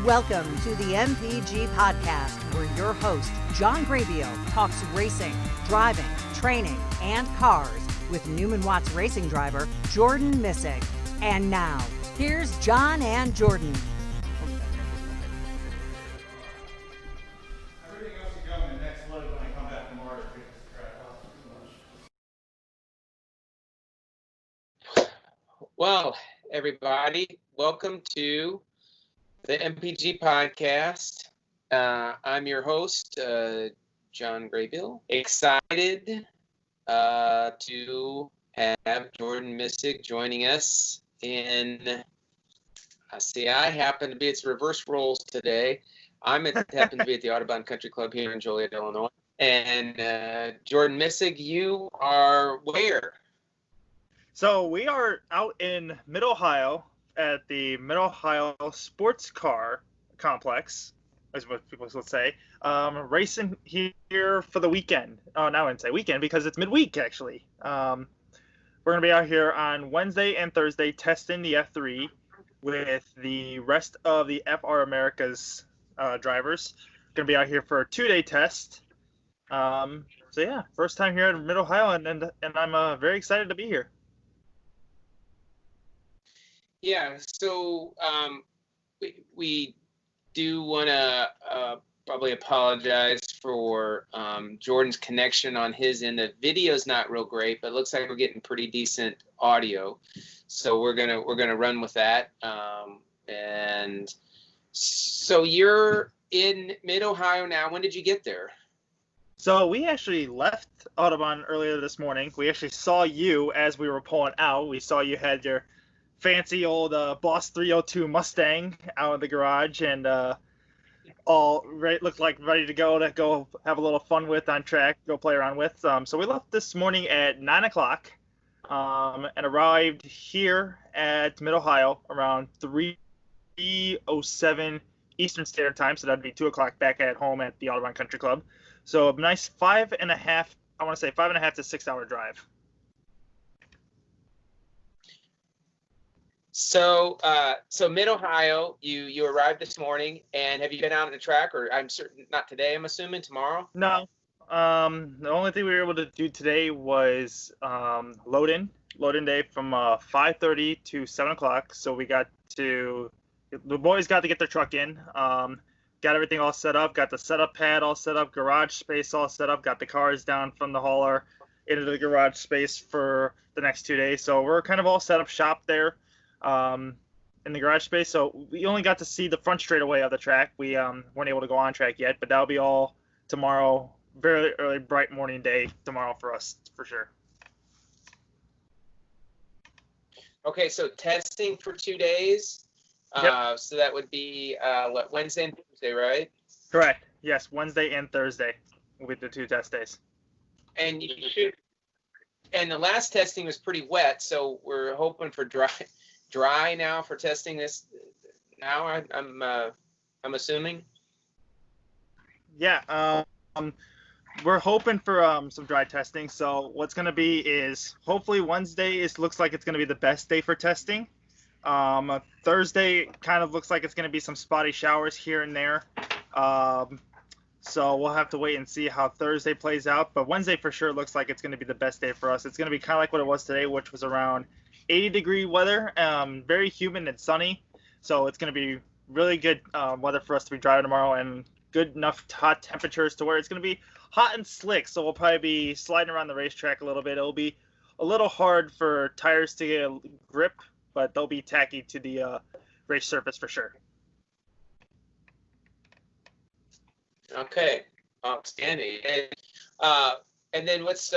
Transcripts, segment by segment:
Welcome to the MPG podcast, where your host, John Grabio, talks racing, driving, training, and cars with Newman Watts racing driver Jordan Missig. And now, here's John and Jordan. Everything else is going the next load when I come back tomorrow. Well, everybody, welcome to the MPG podcast. I'm your host, John Graybill. Excited to have Jordan Missig joining us I happen to be, it's reverse roles today. Happen to be at the Audubon Country Club here in Joliet, Illinois. And Jordan Missig, you are where? So we are out in Mid-Ohio at the Mid-Ohio Sports Car Complex, is what people would say, racing here for the weekend. Oh, now I wouldn't say weekend because it's midweek, actually. We're going to be out here on Wednesday and Thursday testing the F3 with the rest of the FRAmericas drivers. Going to be out here for a 2-day test. So yeah, first time here in Mid-Ohio, and I'm very excited to be here. Yeah, so we do want to probably apologize for Jordan's connection on his end. The video's not real great, but it looks like we're getting pretty decent audio. So we're gonna run with that. And so you're in Mid-Ohio now. When did you get there? So we actually left Audubon earlier this morning. We actually saw you as we were pulling out. We saw you had your fancy old Boss 302 Mustang out of the garage, and looked like ready to go have a little fun with on track, go play around with. So we left this morning at 9 o'clock and arrived here at Mid-Ohio around 3:07 Eastern Standard Time. So that'd be 2 o'clock back at home at the Audubon Country Club. So a nice 5.5 to 6 hour drive. So Mid-Ohio, you arrived this morning, and have you been out on the track, or I'm certain not today, I'm assuming tomorrow? No. The only thing we were able to do today was load-in day from 5:30 to 7 o'clock. So the boys got to get their truck in, got everything all set up, got the setup pad all set up, garage space all set up, got the cars down from the hauler into the garage space for the next 2 days. So we're kind of all set up shop there in the garage space. So we only got to see the front straightaway of the track. We weren't able to go on track yet, but that'll be all tomorrow. Very early, bright morning day tomorrow for us, for sure. Okay, so testing for 2 days. Yep. So that would be Wednesday and Thursday, right? Correct. Yes, Wednesday and Thursday will be the 2 test days. And and the last testing was pretty wet, so we're hoping for dry now for testing this. Now I'm assuming. Yeah. We're hoping for some dry testing. So what's going to be is hopefully Wednesday looks like it's going to be the best day for testing. Thursday kind of looks like it's going to be some spotty showers here and there. So we'll have to wait and see how Thursday plays out. But Wednesday for sure looks like it's going to be the best day for us. It's going to be kind of like what it was today, which was around 80-degree weather, very humid and sunny. So it's going to be really good weather for us to be driving tomorrow, and good enough hot temperatures to where it's going to be hot and slick. So we'll probably be sliding around the racetrack a little bit. It'll be a little hard for tires to get a grip, but they'll be tacky to the race surface for sure. Okay, outstanding. And then that's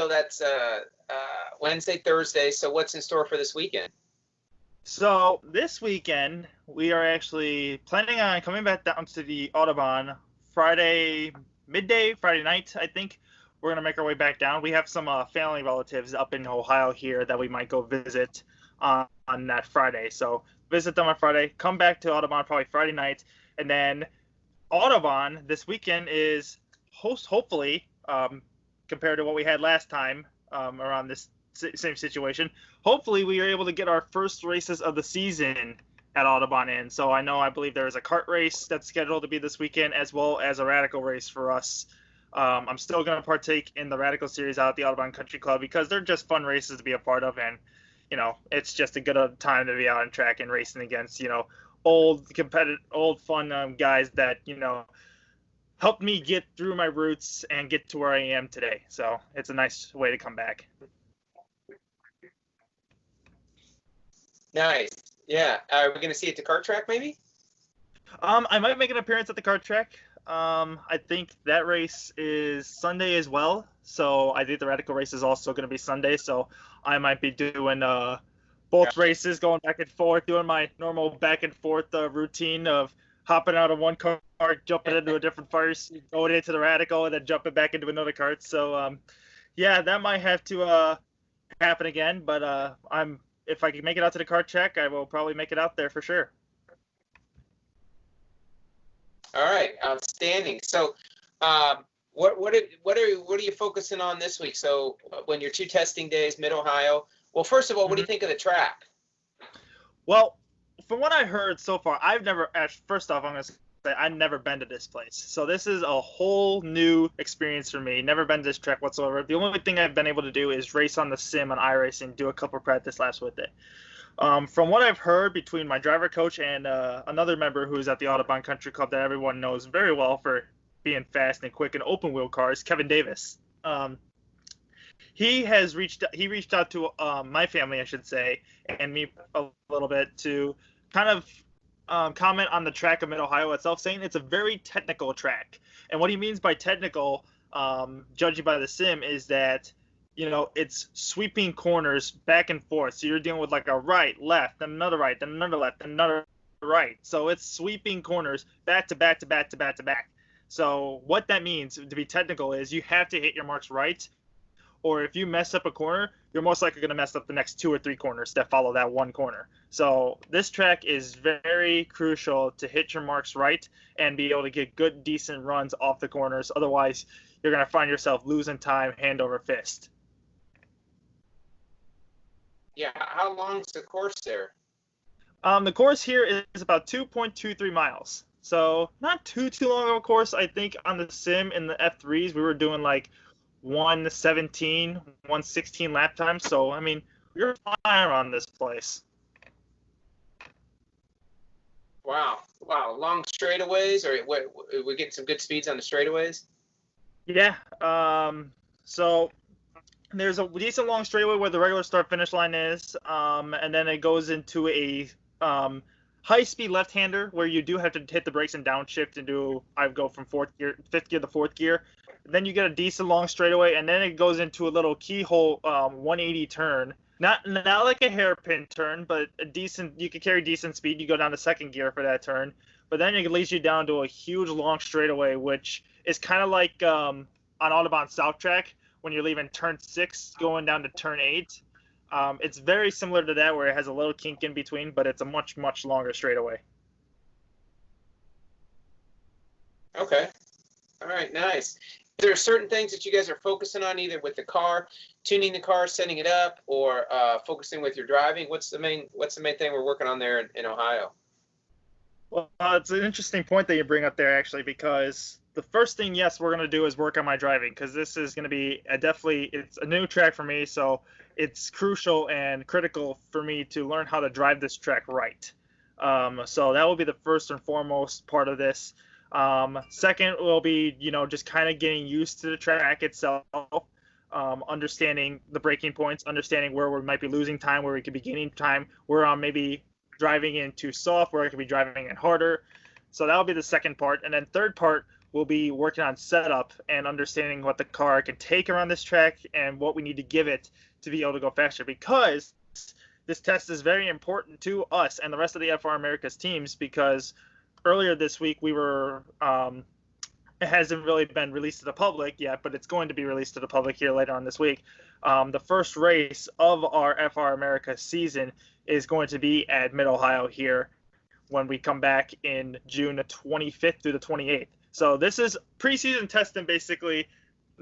Wednesday, Thursday. So what's in store for this weekend? So this weekend we are actually planning on coming back down to the Audubon Friday night. I think we're gonna make our way back down. We have some family relatives up in Ohio here that we might go visit on that Friday. So visit them on Friday, come back to Audubon probably Friday night, and then Audubon this weekend is hopefully compared to what we had last time around this same situation. Hopefully we are able to get our first races of the season at Audubon Inn. So I believe there is a kart race that's scheduled to be this weekend, as well as a Radical race for us. I'm still going to partake in the Radical series out at the Audubon Country Club because they're just fun races to be a part of, and it's just a good time to be out on track and racing against old competitive, old fun guys that helped me get through my roots and get to where I am today. So it's a nice way to come back. Nice. Yeah. Are we going to see it at the kart track maybe? I might make an appearance at the kart track. I think that race is Sunday as well. So I think the Radical race is also going to be Sunday. So I might be doing both races, going back and forth, doing my normal back and forth routine of hopping out of one cart, jumping into a different first, going into the Radical, and then jumping back into another cart. So yeah, that might have to happen again. But if I can make it out to the kart track, I will probably make it out there for sure. All right, outstanding. So, what are you focusing on this week? So, when your 2 testing days, Mid Ohio. Well, first of all, what do you think of the track? Well, from what I heard so far, first off, I'm gonna say I've never been to this place, so this is a whole new experience for me. Never been to this track whatsoever. The only thing I've been able to do is race on the sim on iRacing, do a couple of practice laps with it. From what I've heard between my driver coach and another member who's at the Audubon Country Club that everyone knows very well for being fast and quick in open wheel cars, Kevin Davis. He reached out to my family, I should say, and me a little bit to kind of comment on the track of Mid Ohio itself, saying it's a very technical track. And what he means by technical, judging by the sim, is that it's sweeping corners back and forth. So you're dealing with like a right, left, then another right, then another left, then another right. So it's sweeping corners back to back to back to back to back. So what that means, to be technical, is you have to hit your marks right, or if you mess up a corner, you're most likely going to mess up the next 2 or 3 corners that follow that one corner. So this track is very crucial to hit your marks right and be able to get good, decent runs off the corners. Otherwise, you're going to find yourself losing time hand over fist. Yeah, how long is the course there? The course here is about 2.23 miles. So not too long of a course. I think on the sim in the F3s, we were doing like 1:17, 1:16 lap time. So, I mean, you're flying around this place. Wow. Long straightaways, or we're getting some good speeds on the straightaways? Yeah. So there's a decent long straightaway where the regular start-finish line is, and then it goes into a high-speed left-hander where you do have to hit the brakes and downshift and I go from fifth gear to fourth gear. Then you get a decent long straightaway, and then it goes into a little keyhole 180 turn. Not like a hairpin turn, but a decent. You can carry decent speed. You go down to second gear for that turn, but then it leads you down to a huge long straightaway, which is kind of like on Audubon South Track when you're leaving turn 6 going down to turn 8. It's very similar to that, where it has a little kink in between, but it's a much, much longer straightaway. Okay. All right, nice. There are certain things that you guys are focusing on, either with the car, tuning the car, setting it up, or focusing with your driving. What's the main thing we're working on there in Ohio? Well, it's an interesting point that you bring up there, actually, because the first thing, yes, we're going to do is work on my driving, because this is going to be it's a new track for me, so it's crucial and critical for me to learn how to drive this track right. So that will be the first and foremost part of this. Second will be, just kind of getting used to the track itself, understanding the braking points, understanding where we might be losing time, where we could be gaining time, where I'm maybe driving in too soft, where I could be driving in harder. So that'll be the second part. And then third part will be working on setup and understanding what the car can take around this track and what we need to give it to be able to go faster, because this test is very important to us and the rest of the FRAmerica's teams, because earlier this week we were it hasn't really been released to the public yet, but it's going to be released to the public here later on this week. The first race of our FRAmerica season is going to be at Mid Ohio here when we come back in June 25th through the 28th. So this is preseason testing, basically.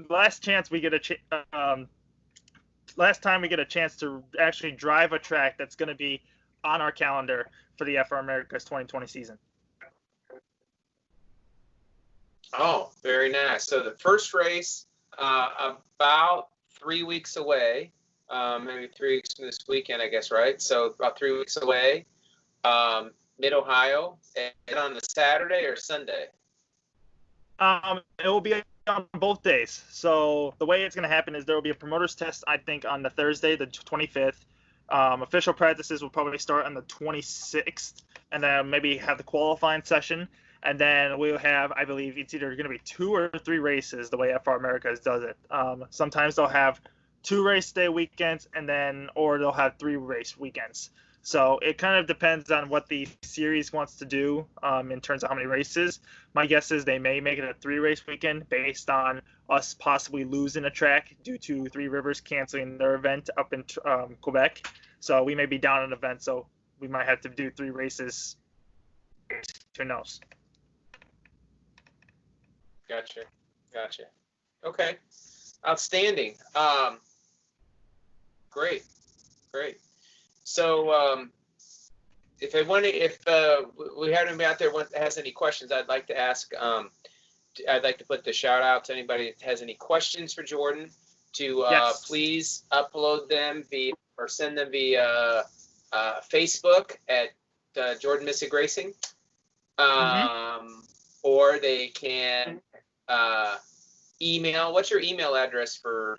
Last time we get a chance to actually drive a track that's going to be on our calendar for the FRAmericas 2020 season. Oh, very nice. So the first race, about 3 weeks away, maybe 3 weeks from this weekend, I guess, right? So about 3 weeks away, Mid-Ohio, and on the Saturday or Sunday? It will be on both days. So the way it's going to happen is there will be a promoters test, I think, on the Thursday, the 25th. Official practices will probably start on the 26th, and then maybe have the qualifying session. And then we'll have, I believe, it's either going to be 2 or 3 races the way FRAmericas does it. Sometimes they'll have 2 race day weekends, or they'll have 3 race weekends. So it kind of depends on what the series wants to do in terms of how many races. My guess is they may make it a 3 race weekend based on us possibly losing a track due to Three Rivers canceling their event up in Quebec. So we may be down an event, so we might have to do 3 races. Who knows? Gotcha. Okay. Outstanding. Great. So if we have anybody out there that has any questions, I'd like to ask. I'd like to put the shout out to anybody that has any questions for Jordan to Yes. please upload them or send them via Facebook at Jordan Missig Racing, or they can email. What's your email address for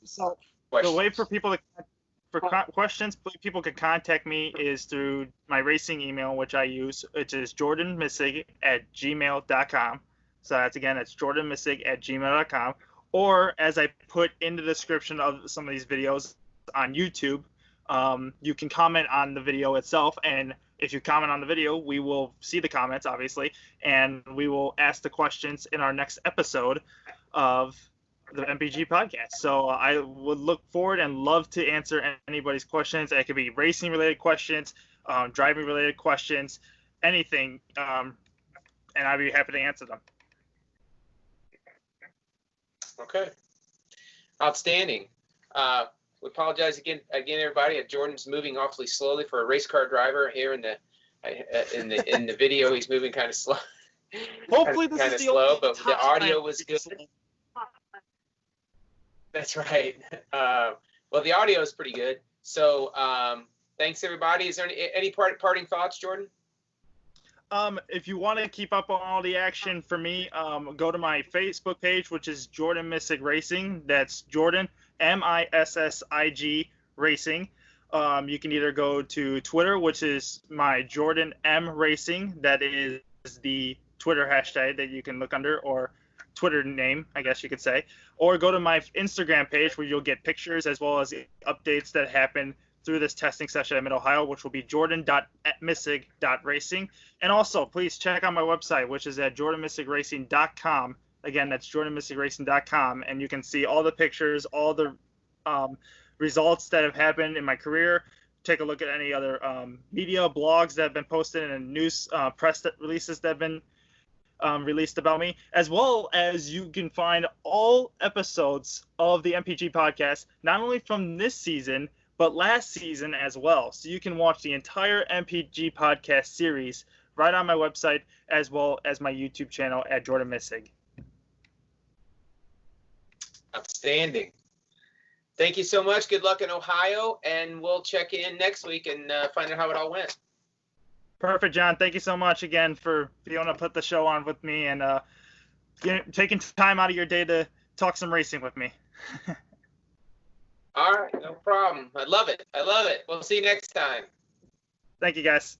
So questions? the way for people questions, people can contact me is through my racing email, which I use, which is jordanmissig@gmail.com. So that's jordanmissig@gmail.com. Or as I put in the description of some of these videos on YouTube, you can comment on the video itself, and if you comment on the video, we will see the comments, obviously, and we will ask the questions in our next episode of the MPG podcast. So I would look forward and love to answer anybody's questions. It could be racing related questions, driving related questions, anything, and I'd be happy to answer them. Okay. Outstanding. We apologize again, everybody. Jordan's moving awfully slowly for a race car driver here in the video. He's moving kind of slow. Hopefully this kind is of the slow, only but the time audio was good. That's right. Well, the audio is pretty good. So thanks, everybody. Is there any parting thoughts, Jordan? If you want to keep up on all the action for me, go to my Facebook page, which is Jordan Missig Racing. That's Jordan MISSIG Racing. You can either go to Twitter, which is my Jordan M Racing. That is the Twitter hashtag that you can look under, or Twitter name, I guess you could say. Or go to my Instagram page, where you'll get pictures as well as updates that happen through this testing session at Mid-Ohio, which will be jordan.missig.racing. And also, please check out my website, which is at jordanmissigracing.com. Again, that's jordanmissigracing.com, and you can see all the pictures, all the results that have happened in my career. Take a look at any other media, blogs that have been posted, and news press releases that have been released about me, as well as you can find all episodes of the MPG podcast, not only from this season, but last season as well. So you can watch the entire MPG podcast series right on my website, as well as my YouTube channel at Jordan Missig. Outstanding. Thank you so much. Good luck in Ohio, and we'll check in next week and find out how it all went. Perfect, John. Thank you so much again for being able to put the show on with me and taking time out of your day to talk some racing with me. All right, no problem. I love it. We'll see you next time. Thank you, guys.